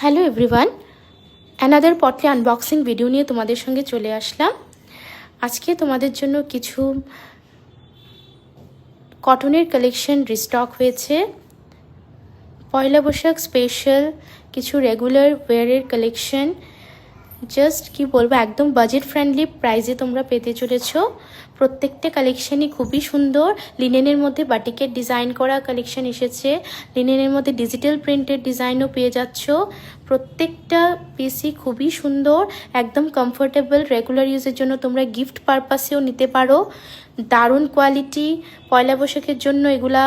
Hello everyone, another potli unboxing video নিয়ে তোমাদের সঙ্গে চলে আসলাম। আজকে তোমাদের জন্য কিছু কটনের কালেকশন রিস্টক হয়েছে। পয়লা বৈশাখ স্পেশাল কিছু রেগুলার ওয়্যারের কালেকশন, জাস্ট কি বলবো, একদম বাজেট ফ্রেন্ডলি প্রাইসে তোমরা পেতে চলেছো। প্রত্যেকটা কালেকশনই খুবই সুন্দর। লিনেনের মধ্যে বাটিকের ডিজাইন করা কালেকশন এসেছে, লিনেনের মধ্যে ডিজিটাল প্রিন্টের ডিজাইনও পেয়ে যাচ্ছ। প্রত্যেকটা পিসই খুবই সুন্দর, একদম কমফোর্টেবল। রেগুলার ইউজের জন্য তোমরা গিফট পারপাসেও নিতে পারো। দারুণ কোয়ালিটি, পয়লা বৈশাখের জন্য এগুলা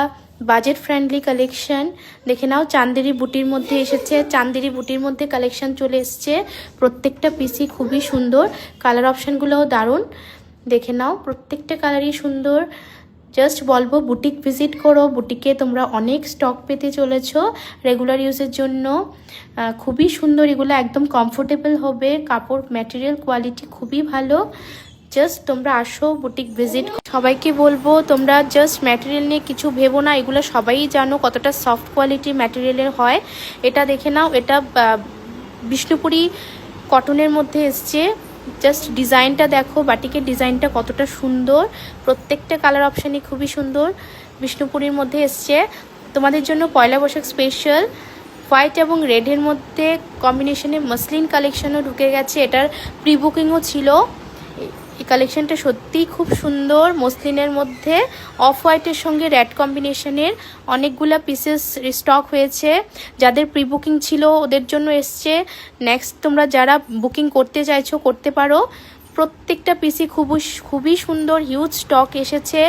বাজেট ফ্রেন্ডলি কালেকশন। দেখে নাও, চান্দেরি বুটির মধ্যে এসেছে, চান্দেরি বুটির মধ্যে কালেকশন চলে এসছে। প্রত্যেকটা পিসি খুবই সুন্দর, কালার অপশানগুলোও দারুণ। দেখে নাও, প্রত্যেকটা কালারই সুন্দর। জাস্ট বলবো বুটিক ভিজিট করো, বুটিকে তোমরা অনেক স্টক পেতে চলেছো রেগুলার ইউজের জন্য। খুবই সুন্দর, এগুলো একদম কমফোর্টেবল হবে, কাপড় ম্যাটেরিয়াল কোয়ালিটি খুবই ভালো। জাস্ট তোমরা আসো, বুটিক ভিজিট। সবাইকে বলবো তোমরা জাস্ট ম্যাটেরিয়াল নিয়ে কিছু ভেবো না, এগুলো সবাই জানো কতটা সফট কোয়ালিটির ম্যাটেরিয়ালের হয়। এটা দেখে নাও, এটা বিষ্ণুপুরি কটনের মধ্যে এসছে। জাস্ট ডিজাইনটা দেখো, বাটিকের ডিজাইনটা কতটা সুন্দর। প্রত্যেকটা কালার অপশানই খুবই সুন্দর, বিষ্ণুপুরির মধ্যে এসছে। তোমাদের জন্য পয়লা বৈশাখ স্পেশাল হোয়াইট এবং রেডের মধ্যে কম্বিনেশনে মসলিন কালেকশনও ঢুকে গেছে। এটার প্রি বুকিংও ছিল। এই কালেকশনটা সত্যিই খুব সুন্দর, মসলিনের মধ্যে অফ হোয়াইটের সঙ্গে রেড কম্বিনেশনের অনেকগুলা পিসেস স্টক হয়েছে। যাদের প্রি বুকিং ছিল ওদের জন্য এসছে। নেক্সট তোমরা যারা বুকিং করতে চাইছো করতে পারো। প্রত্যেকটা পিসি খুবই সুন্দর, হিউজ স্টক এসেছে।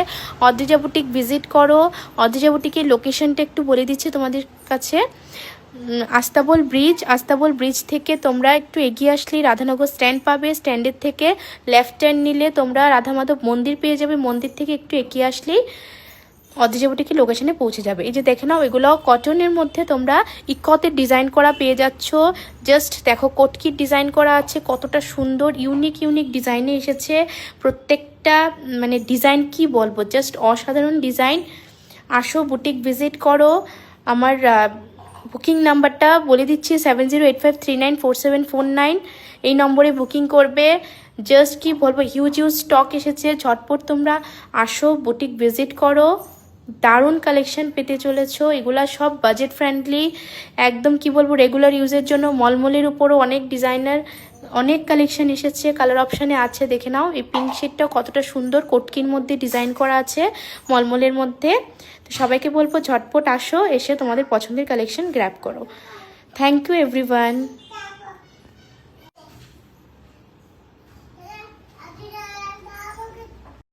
অদ্রিজা বুটিক ভিজিট করো। অদ্রিজা বুটিকের লোকেশনটা একটু বলে দিচ্ছি তোমাদের কাছে। আস্তাবল ব্রিজ থেকে তোমরা একটু এগিয়ে আসলেই রাধানগর স্ট্যান্ড পাবে। স্ট্যান্ডের থেকে লেফট টার্ন নিলে তোমরা রাধা মাধব মন্দির পেয়ে যাবে। মন্দির থেকে একটু এগিয়ে আসলেই অদ্রিজা বুটিকের লোকেশনে পৌঁছে যাবে। এই যে দেখে নাও, এগুলো কটনের মধ্যে তোমরা ইকতের ডিজাইন করা পেয়ে যাচ্ছ। জাস্ট দেখো, কটকির ডিজাইন করা আছে, কতটা সুন্দর ইউনিক ডিজাইনে এসেছে। প্রত্যেকটা মানে ডিজাইন কি বলবো, জাস্ট অসাধারণ ডিজাইন। আসো, বুটিক ভিজিট করো। আমার বুকিং নাম্বারটা বলে দিচ্ছি, 7085394749। এই নম্বরে বুকিং করবে। জাস্ট কি বলবো, হিউজ স্টক এসেছে। ঝটপট তোমরা আসো, বুটিক ভিজিট করো। দারুণ কালেকশন পেতে চলেছো। এগুলা সব বাজেট ফ্রেন্ডলি, একদম কি বলবো, রেগুলার ইউজের জন্য। মলমলের উপরও অনেক ডিজাইনার, অনেক কালেকশন এসেছে। কালার অপশানে আছে, দেখে নাও। এই পিঙ্ক শেডটাও কতটা সুন্দর, কটকির মধ্যে ডিজাইন করা আছে, মলমলের মধ্যে। তো সবাইকে বলবো ঝটপট আসো, এসে তোমাদের পছন্দের কালেকশন গ্র্যাব করো। Thank you everyone.